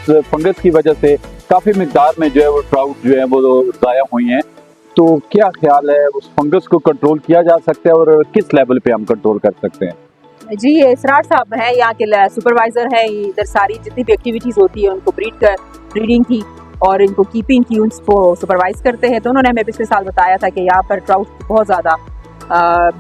उस फंगस की वजह से काफ़ी मिकदार में जो है वो ट्राउट जो है वो ज़ाया हुई हैं। तो क्या ख्याल है, उस फंगस को कंट्रोल किया जा सकता है और किस लेवल पे हम कंट्रोल कर सकते हैं? जी, ये इसरार साहब हैं, यहाँ के सुपरवाइजर हैं। इधर सारी जितनी भी एक्टिविटीज़ होती है उनको ब्रीडिंग की और इनको कीपिंग की उनको सुपरवाइज करते हैं। तो उन्होंने हमें पिछले साल बताया था कि यहाँ पर ट्राउट बहुत ज़्यादा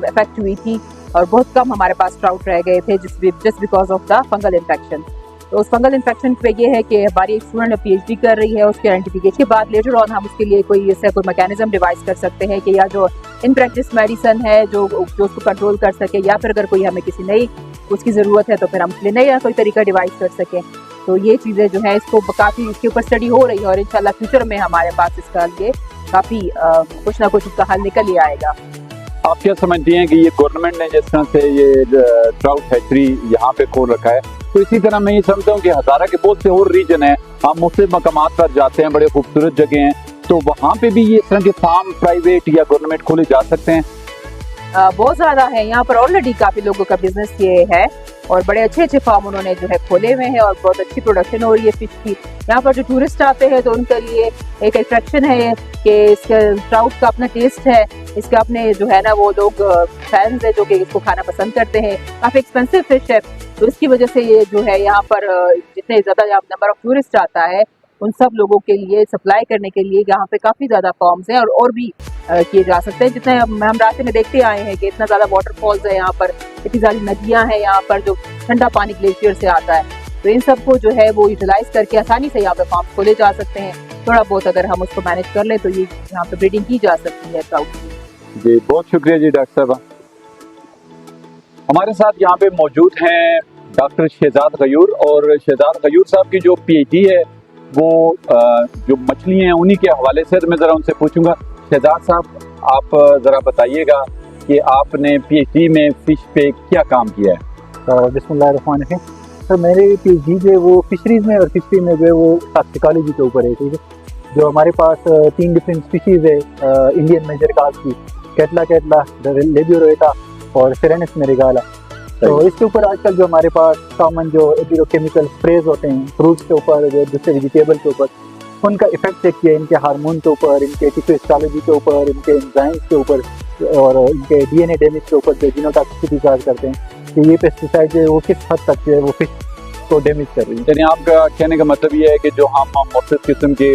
इफेक्ट हुई थी और बहुत कम हमारे पास ट्राउट रह गए थे just because of the fungal infection. तो उस फंगल इन्फेक्शन पे ये है कि हमारी एक स्टूडेंट PhD कर रही है, उसके आइडेंटिफिकेशन के बाद लेटर ऑन हम उसके लिए कोई मैकेनिज्म डिवाइस कर सकते हैं कि या जो इन प्रैक्टिस मेडिसिन है जो उसको कंट्रोल कर सके, या फिर अगर कोई हमें किसी नई उसकी ज़रूरत है तो फिर हम उसके लिए नया कोई तरीका डिवाइस कर सकें। तो ये चीज़ें जो है इसको काफ़ी इसके ऊपर स्टडी हो रही है और इंशाल्लाह फ्यूचर में हमारे पास इसका लिए काफ़ी कुछ ना कुछ इसका हल निकल ही आएगा। आप क्या समझती हैं कि ये गवर्नमेंट ने जिस तरह से ये ट्राउट हैचरी यहाँ पे खोल रखा है, तो इसी तरह मैं ये समझता हूँ कि हज़ारा के बहुत से और रीजन है, हम मुख्तलिफ मकामात पर जाते हैं, बड़े खूबसूरत जगह हैं, तो वहाँ पे भी ये इस तरह के फार्म प्राइवेट या गवर्नमेंट खोले जा सकते हैं? बहुत ज़्यादा है यहाँ पर, ऑलरेडी काफ़ी लोगों का बिजनेस ये है और बड़े अच्छे अच्छे फार्म उन्होंने जो है खोले हुए हैं और बहुत अच्छी प्रोडक्शन हो रही है फिश की। यहाँ पर जो टूरिस्ट आते हैं तो उनके लिए एक अट्रैक्शन है कि इसका ट्राउट का अपना टेस्ट है, इसके अपने जो है ना वो लोग फैंस है जो कि इसको खाना पसंद करते हैं। काफ़ी एक्सपेंसिव फिश है, तो इसकी वजह से ये जो है यहाँ पर जितने ज़्यादा नंबर ऑफ टूरिस्ट आता है उन सब लोगों के लिए सप्लाई करने के लिए यहाँ पे काफ़ी ज़्यादा फॉर्म्स हैं और भी किए जा सकते हैं। जितने हम रास्ते में देखते आए हैं कि इतना ज़्यादा वाटरफॉल्स है यहाँ पर, इतनी सारी नदियाँ हैं यहाँ पर जो ठंडा पानी ग्लेशियर से आता है, तो इन सबको जो है वो यूटिलाइज करके आसानी से यहाँ पे फार्म्स खोले जा सकते हैं। थोड़ा बहुत अगर हम उसको मैनेज कर लें तो ये यहाँ पे ब्रीडिंग की जा सकती है ट्राउट की। जी बहुत शुक्रिया जी डॉक्टर साहब। हमारे साथ यहाँ पे मौजूद हैं डॉक्टर शहजाद गयूर, और शहजाद गयूर साहब की जो PhD है वो जो मछलियाँ हैं उन्हीं के हवाले से मैं ज़रा उनसे पूछूंगा। शहजाद साहब आप ज़रा बताइएगा कि आपने PhD में फ़िश पे क्या काम किया है? बिस्मिल्लाहिर्रहमानिर्रहीम। सर मेरी PhD जो है वो फिशरीज़ में और फिशरी में जो है वो टॉक्सिकोलॉजी के ऊपर है, ठीक है। जो हमारे पास 3 डिफरेंट स्पीशीज़ है इंडियन मेजर कार्प की, कैटला, लेबियोरोटा और सेरेनिस मेरिगाला। तो इसके ऊपर आजकल जो हमारे पास कॉमन जो एग्रोकेमिकल स्प्रेज होते हैं फ्रूट्स के ऊपर, जो दूसरे वेजिटेबल के ऊपर, उनका इफेक्ट चेक किया इनके हार्मोन के ऊपर, इनके टिश्यू हिस्टोलॉजी के ऊपर, इनके एंजाइम्स के ऊपर और इनके DNA डैमेज के ऊपर जो जीनोटॉक्सिसिटी चार्ज करते हैं कि ये पेस्टिसाइड जो है वो किस हद तक जो है वो फिश को डैमेज कर रही है। यानी आपका कहने का मतलब ये है कि जो हम मुख्तलिफ किस्म के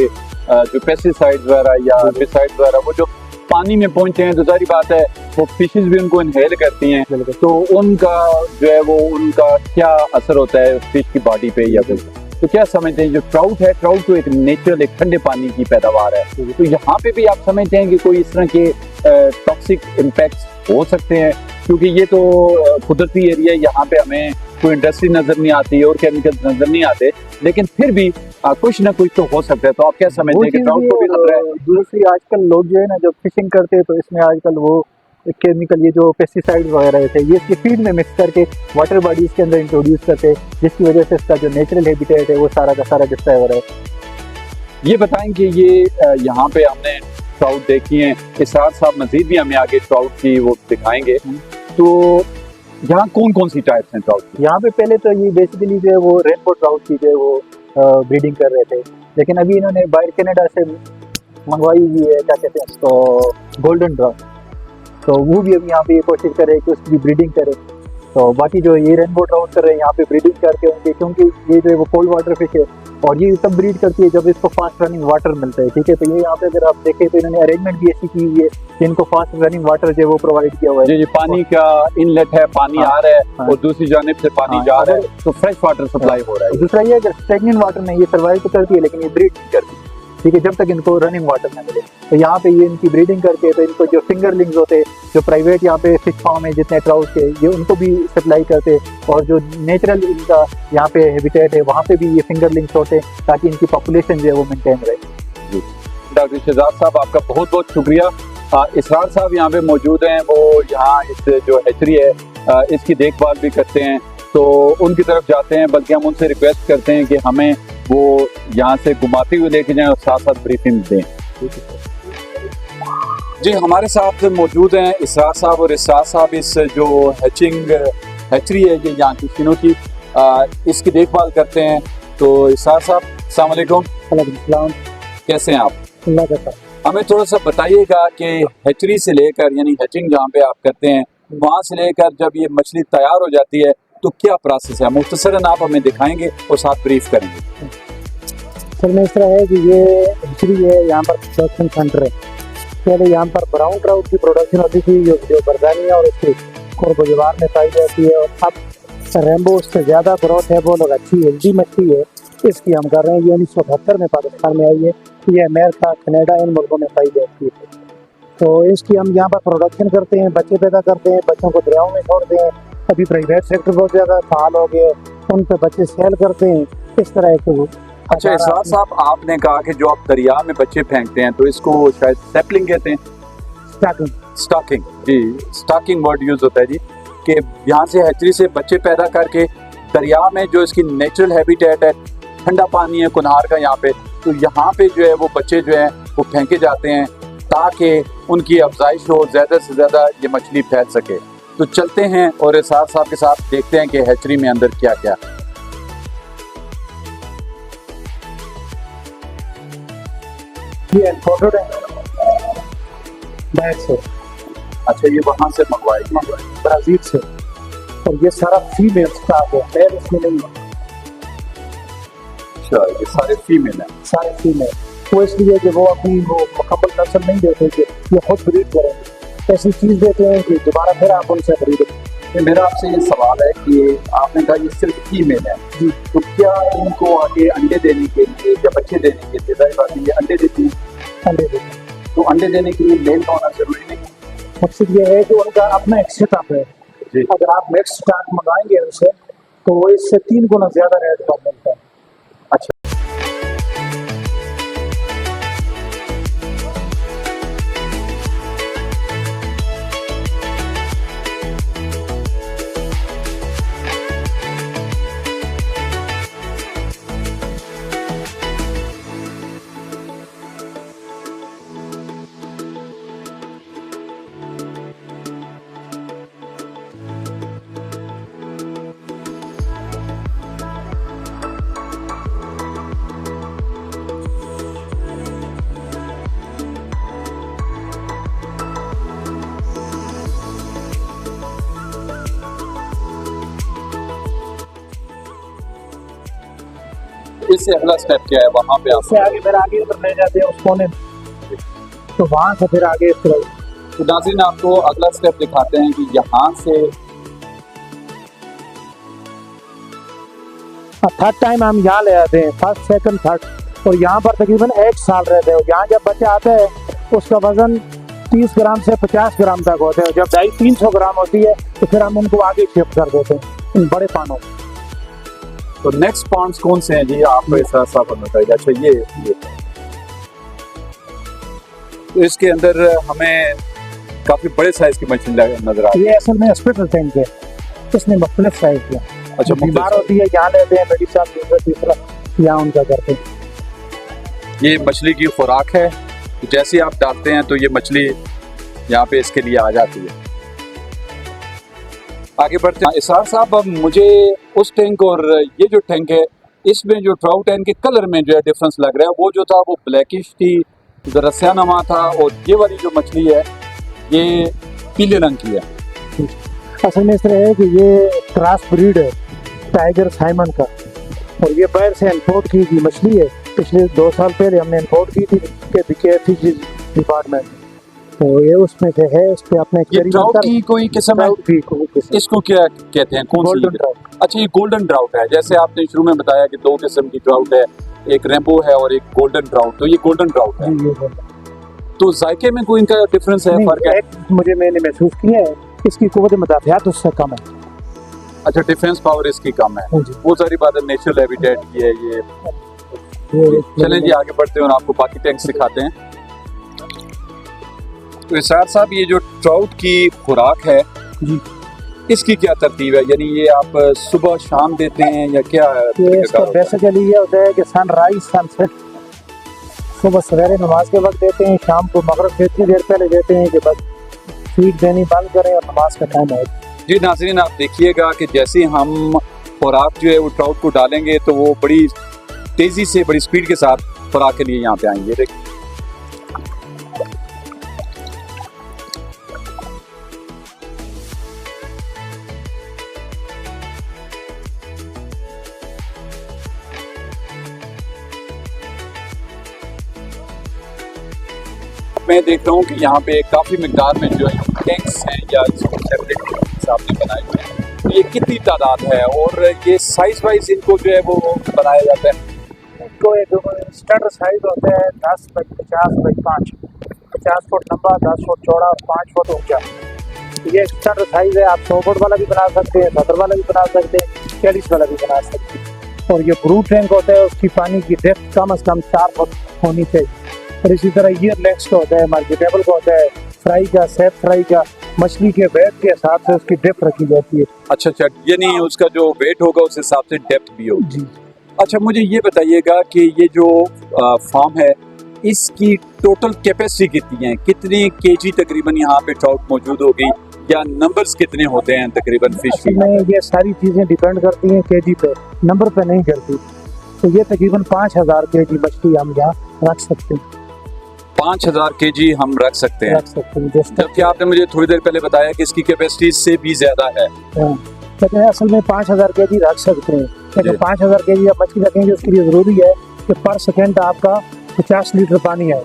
जो पेस्टिसाइड वगैरह या हेर्बिसाइड वगैरह वो जो पानी में पहुंचते हैं तो सारी बात है वो फिशेस भी उनको इनहेल करती हैं, तो उनका जो है वो उनका क्या असर होता है फिश की बॉडी पे या फिर, तो क्या समझते हैं जो ट्राउट है, ट्राउट तो एक नेचुरल एक ठंडे पानी की पैदावार है, तो यहाँ पे भी आप समझते हैं कि कोई इस तरह के टॉक्सिक इम्पैक्ट्स हो सकते हैं? क्योंकि ये तो कुदरती एरिया है, यहाँ पे हमें कोई इंडस्ट्री नजर नहीं आती और केमिकल नजर नहीं आते, लेकिन फिर भी कुछ ना कुछ तो हो सकता है। तो आप क्या समझते हैं कि ट्राउट को भी खतरा है? दूसरी आजकल लोग जो है ना जब फिशिंग करते हैं तो इसमें आजकल वो केमिकल ये जो पेस्टिसाइड वगैरह थे ये इसकी फीड में मिक्स करके वाटर बॉडीज के अंदर इंट्रोड्यूस करते हैं, जिसकी वजह से इसका जो नेचुरल हैबिटेट है वो सारा का सारा डिस्ट्रॉय हो रहा है। ये बताएं कि ये यहाँ पे हमने ट्राउट देखी हैं, इसरार साहब मजीद भी हमें आगे ट्राउट की वो दिखाएंगे, तो यहाँ कौन कौन सी टाइप्स हैं ट्राउट की? यहाँ पे पहले तो ये बेसिकली जो है वो रेनबो ट्राउट की जो है वो ब्रीडिंग कर रहे थे, लेकिन अभी इन्होंने बाहर कनाडा से मंगवाई हुई है क्या कहते हैं उसको गोल्डन ट्राउट, तो वो भी अभी यहाँ पे ये कोशिश करे कि उसकी ब्रीडिंग करे। तो बाकी जो ये रेनबो ट्राउट कर रहे हैं यहाँ पे ब्रीडिंग करके उनके, क्योंकि ये जो है वो कोल्ड वाटर फिश है और ये तब ब्रीड करती है जब इसको फास्ट रनिंग वाटर मिलता है, ठीक है। तो ये यहाँ पे अगर आप देखें तो इन्होंने अरेंजमेंट भी ऐसी की हुई है कि इनको फास्ट रनिंग वाटर जो है वो प्रोवाइड किया हुआ है। जी पानी का इनलेट है, पानी आ रहा है और दूसरी जानिब से पानी जा रहा है, तो फ्रेश वाटर सप्लाई हो रहा है। दूसरा ये अगर स्टैग्नेंट वाटर में ये सर्वाइव तो करती है लेकिन ये ब्रीड नहीं करती, ठीक है, जब तक इनको रनिंग वाटर ना मिले। तो यहाँ पे ये इनकी ब्रीडिंग करके तो इनको जो फिंगरलिंग्स होते हैं जो प्राइवेट यहाँ पे फिश फार्म है जितने ट्राउट के, ये उनको भी सप्लाई करते हैं और जो नेचुरल इनका यहाँ पे हैबिटेट है वहाँ पे भी ये फिंगरलिंग्स होते हैं ताकि इनकी पॉपुलेशन जो है वो मेंटेन रहे। डॉक्टर शहजाद साहब आपका बहुत बहुत शुक्रिया। इसरार साहब यहाँ पे मौजूद हैं, वो यहाँ इस जो हैचरी है इसकी देखभाल भी करते हैं, तो उनकी तरफ जाते हैं, बल्कि हम उनसे रिक्वेस्ट करते हैं कि हमें वो यहाँ से घुमाते हुए लेके जाएं और साथ साथ ब्रीफिंग दें। जी हमारे साथ मौजूद हैं इसरार साहब, और इसरार साहब इस जो हैचरी है ये यहाँ की फिनों की इसकी देखभाल करते हैं। तो इसरार साहब अस्सलाम वालेकुम, अलैकुम, कैसे हैं आप? अल्लाह का शुक्र। हमें थोड़ा सा बताइएगा कि हैचरी से लेकर यानी हैचिंग जहाँ पे आप करते हैं वहाँ से लेकर जब ये मछली तैयार हो जाती है तो क्या प्रोसेस है, मुख्तसरन आप हमें दिखाएंगे और साथ ब्रीफ करेंगे। सर में इस तरह है कि ये हिस्ट्री है, यहाँ पर प्रोडक्शन सेंटर है। पहले यहाँ पर ब्राउन ट्राउट की प्रोडक्शन होती थी जो बरदानिया और उसकी कोरबजवार में पाई जाती है, और अब रेम्बो उससे ज़्यादा ग्रोथ है, वो लोग अच्छी हेल्दी मछली है, इसकी हम कर रहे हैं। ये 1978 में पाकिस्तान में आई है, ये अमेरिका कनाडा इन मुल्कों में पाई जाती है। तो इसकी हम यहाँ पर प्रोडक्शन करते हैं, बच्चे पैदा करते हैं, बच्चों को दरियाओं में छोड़ते हैं। अभी प्राइवेट सेक्टर बहुत ज़्यादा फाल हो गए, उन पर बच्चे सेल करते हैं, इस तरह के। अच्छा इसरार साहब, आपने कहा कि जो आप दरिया में बच्चे फेंकते हैं तो इसको शायद सैपलिंग कहते हैं, स्टॉकिंग जी, स्टॉकिंग वर्ड यूज होता है जी, कि यहाँ से हैचरी से बच्चे पैदा करके दरिया में जो इसकी नेचुरल हैबिटेट है, ठंडा पानी है कुनहार का यहाँ पे, तो यहाँ पे जो है वो बच्चे जो हैं वो फेंके जाते हैं ताकि उनकी अफजाइश हो, ज़्यादा से ज़्यादा ये मछली फैल सके। तो चलते हैं और इसरार साहब के साथ देखते हैं कि हैचरी में अंदर क्या क्या। ये इम्पोर्टेड है बाहर से। अच्छा ये वहाँ से मंगवाए ब्राजील से, और ये सारा फीमेल स्टॉक है, मेल इसमें नहीं है, अच्छा ये सारे फीमेल हैं। सारे फीमेल। वो इसलिए कि वो अपनी वो मुकम्मल नस्ल नहीं देते कि ये खुद ब्रीड करेंगे, ऐसी चीज़ देते हैं कि दोबारा फिर आप उनसे खरीदें। ये मेरा आपसे ये सवाल है कि आपने कहा ये सिर्फ फीमेल है जी, तो क्या इनको आगे अंडे देने के लिए या बच्चे देने के लिए, जाहिर बात है ये अंडे देती हैं, अंडे देते हैं। तो अंडे देने के लिए मेल का होना जरूरी नहीं है? मकसद ये है कि उनका अपना एक सेटअप है। जी। अगर आप मिक्स स्टॉक मंगाएंगे उनसे तो वो इससे 3 गुना ज़्यादा रेट पर मिलता है। अच्छा इससे अगला स्टेप क्या है वहाँ पे आप? इससे आगे फिर आगे उधर ले जाते हैं उस कोने में, तो वहाँ से फिर आगे इस तरह। तो नाज़रीन आपको अगला स्टेप दिखाते हैं कि यहाँ से थर्ड टाइम हम यहाँ ले आते हैं, फर्स्ट सेकंड थर्ड, और यहाँ पर तकरीबन 1 साल रहते हैं। यहाँ जब बच्चा आता है उसका वजन 30 ग्राम से 50 ग्राम तक होते हैं। जब 250-300 ग्राम होती है तो फिर हम उनको आगे शिफ्ट कर देते हैं इन बड़े पानों। तो नेक्स्ट पॉइंट्स कौन से हैं जी, आप इसरार साहब बताइए। अच्छा ये तो इसके अंदर हमें काफी बड़े साइज की मछली नजर आ रही है। ये असल में हॉस्पिटल टैंक है, इसमें मुख्तलिफ साइज है। अच्छा बीमार होती है यहाँ लेते हैं, मेडिसिन दूसरा तीसरा यहाँ उनका करते हैं। ये मछली की खुराक है, तो जैसे ही आप डालते हैं तो ये मछली यहाँ पे इसके लिए आ जाती है। आगे बढ़ते हैं इसरार साहब, अब मुझे उस टैंक और ये जो टैंक है इसमें जो ट्राउट है इनके कलर में जो है डिफरेंस लग रहा है। वो जो था वो ब्लैकिश थी, जरा स्यानमा था, और ये वाली जो मछली है ये पीले रंग की है। असल में इस तरह है कि ये क्रॉस ब्रीड है टाइगर साइमन का, और ये बाहर से इंपोर्ट की गई मछली है। पिछले 2 साल पहले हमने इंपोर्ट की थी के फिशरीज डिपार्टमेंट, तो ये उसमें से है। इस पे अपने ये ट्राउट की कोई किस्म है, इसको क्या कहते हैं, कौन सी? Golden trout. अच्छा ये गोल्डन ट्राउट है, जैसे आपने शुरू में बताया कि 2 किस्म की ट्राउट है, एक रेम्बो है और एक गोल्डन ट्राउट, तो ये गोल्डन ट्राउट है। तो जायके में कोई इनका डिफरेंस है, फर्क है? मैंने महसूस किया है इसकी कुव्वत मुदाफ़ियात उससे कम है। अच्छा डिफेंस पावर इसकी कम है, वो सारी बात है, नेचुरल हैबिटेट की है ये। चलें जी आगे बढ़ते हैं और आपको बाकी टैंक्स दिखाते हैं। तो इसरार साहब ये जो ट्राउट की खुराक है जी, इसकी क्या तरतीब है, यानी ये आप सुबह शाम देते हैं या क्या है? ये इसका बेसिकली ये होता है कि सनराइज सनसेट, सुबह सवेरे नमाज के वक्त देते हैं, शाम को मगरिब से इतनी देर पहले देते हैं कि बस फीड देनी बंद करें और नमाज का टाइम है। जी नाज़रीन आप देखिएगा कि जैसे हम खुराक जो है वो ट्राउट को डालेंगे तो वो बड़ी तेजी से बड़ी स्पीड के साथ खुराक के लिए यहाँ पे आएंगे। देखिए मैं देख रहा हूँ कि यहाँ पे काफ़ी मिकदार में जो है टैंक्स हैं या हिसाब से बनाए हुए हैं। तो ये कितनी तादाद है और ये साइज वाइज इनको जो है वो बनाया जाता है? इनको एक स्टैंडर्ड साइज होता है 10 बाई 50 बाई 5, 50 फुट लंबा, 10 फुट चौड़ा और 5 फुट ऊंचा। ये स्टैंडर्ड साइज है। आप 100 फुट वाला भी बना सकते हैं, 70 वाला भी बना सकते हैं, 40 वाला भी बना सकते हैं। और ये ब्रू टैंक होता है, उसकी पानी की डेप्थ कम से कम 4 फुट होनी चाहिए। और इसी तरह ईयर लेग्स का होता है, मार्केटेबल का होता है, फ्राई का, सेफ फ्राई का, मछली के वेट के हिसाब से उसकी डेप्थ रखी जाती है। अच्छा, ये नहीं उसका जो वेट होगा उस हिसाब से डेप्थ भी होगी जी। अच्छा, मुझे ये बताइएगा कि ये जो फार्म है इसकी टोटल कैपेसिटी कितनी है? कितने केजी तकरीबन यहाँ पे ट्राउट मौजूद होगी या नंबर्स कितने होते हैं तकरीबन फिश की? में ये सारी चीज़ें डिपेंड करती हैं केजी पे, नंबर पे नहीं करती। तो ये तकरीबन 5000 केजी मछली हम यहाँ रख सकते हैं। 5000 केजी हम रख सकते हैं। जबकि आपने मुझे थोड़ी देर पहले बताया कि इसकी कैपेसिटी से भी ज्यादा है। लेकिन असल में 5000 केजी रख सकते हैं। लेकिन 5000 केजी आप मछली रखेंगे उसके लिए ज़रूरी है कि पर सेकेंड आपका 50 लीटर पानी आए।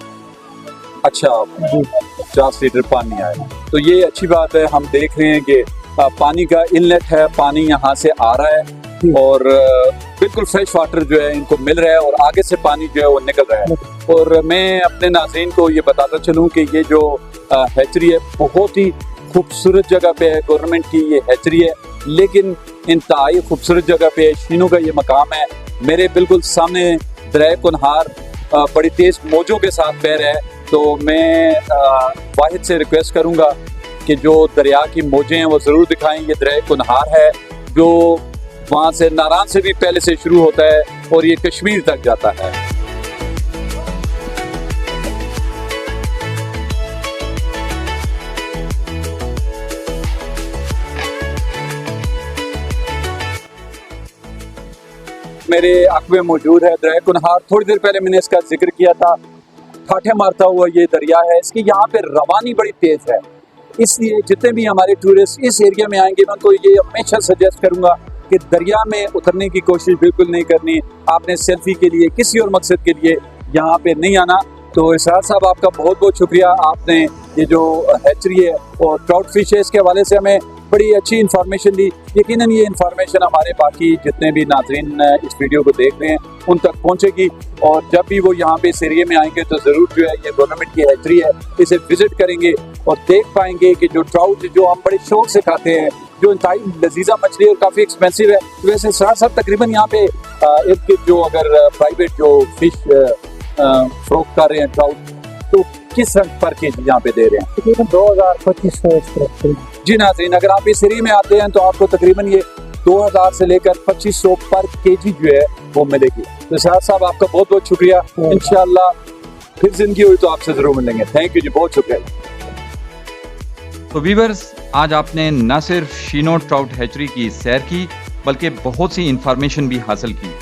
अच्छा जी, 50 लीटर पानी आए तो ये अच्छी बात है। हम देख रहे हैं कि पानी का इनलेट है, पानी यहाँ से आ रहा है और बिल्कुल फ्रेश वाटर जो है इनको मिल रहा है और आगे से पानी जो है वो निकल रहा है। और मैं अपने नाज़रीन को ये बताता चलूँ कि ये जो हैचरी है बहुत ही खूबसूरत जगह पे है। गवर्नमेंट की ये हैचरी है, लेकिन इंतहाई खूबसूरत जगह पे शीनों का ये मकाम है। मेरे बिल्कुल सामने दरिया कुनहार बड़ी तेज मौजों के साथ बह रहा है। तो मैं वाहिद से रिक्वेस्ट करूंगा कि जो दरिया की मौजें हैं वो ज़रूर दिखाएं। ये दरिया कुनहार है जो वहाँ से नारान से भी पहले से शुरू होता है और ये कश्मीर तक जाता है। मेरे अकबे मौजूद है दरिया कुनहार। थोड़ी देर पहले मैंने इसका जिक्र किया था। ठाठे मारता हुआ ये दरिया है। इसकी यहाँ पे रवानी बड़ी तेज है, इसलिए जितने भी हमारे टूरिस्ट इस एरिया में आएंगे मैं उनको ये हमेशा सजेस्ट करूंगा कि दरिया में उतरने की कोशिश बिल्कुल नहीं करनी। आपने सेल्फी के लिए किसी और मकसद के लिए यहाँ पे नहीं आना। तो इसरार साहब आपका बहुत बहुत शुक्रिया। आपने ये जो हैचरी है और ट्राउट फिश है इसके हवाले से हमें बड़ी अच्छी इन्फॉर्मेशन दी। यकीनन ये इन्फॉर्मेशन हमारे बाकी जितने भी नाज़रीन इस वीडियो को देख रहे हैं उन तक पहुँचेगी और जब भी वो यहाँ पे इस एरिया में आएंगे तो ज़रूर जो है ये गवर्नमेंट की हैचरी है इसे विजिट करेंगे और देख पाएंगे कि जो ट्राउट जो हम बड़े शौक से खाते हैं, जो इंतहाई लजीजा मछली और काफ़ी एक्सपेंसिव है। तो वैसे इसरार साहब तकरीबन यहाँ पे इनके जो अगर प्राइवेट जो फिश फरोख्त कर रहे हैं ट्राउट, तो किस रंग पर केजी यहाँ पे दे रहे हैं? तकरीबन 2000-2500। जी नाज़रीन, अगर आप इस एरिया में आते हैं तो आपको तकरीबन ये 2000 से लेकर 2500 पर केजी जो है वो मिलेगी। तो इसरार साहब आपका बहुत बहुत शुक्रिया। इंशाल्लाह फिर जिंदगी हुई तो आपसे जरूर मिलेंगे। थैंक यू जी, बहुत शुक्रिया। तो वीवर्स, आज आपने न सिर्फ शीनो ट्राउट हैचरी की सैर की बल्कि बहुत सी इंफॉर्मेशन भी हासिल की।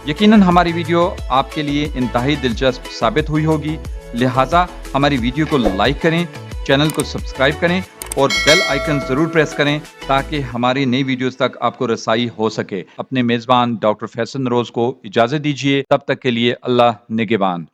यकीनन हमारी वीडियो आपके लिए इंतहाई दिलचस्प साबित हुई होगी। लिहाजा हमारी वीडियो को लाइक करें, चैनल को सब्सक्राइब करें और बेल आइकन ज़रूर प्रेस करें ताकि हमारी नई वीडियोस तक आपको रसाई हो सके। अपने मेज़बान डॉक्टर फैसल रोज़ को इजाज़त दीजिए। तब तक के लिए अल्लाह निगहबान।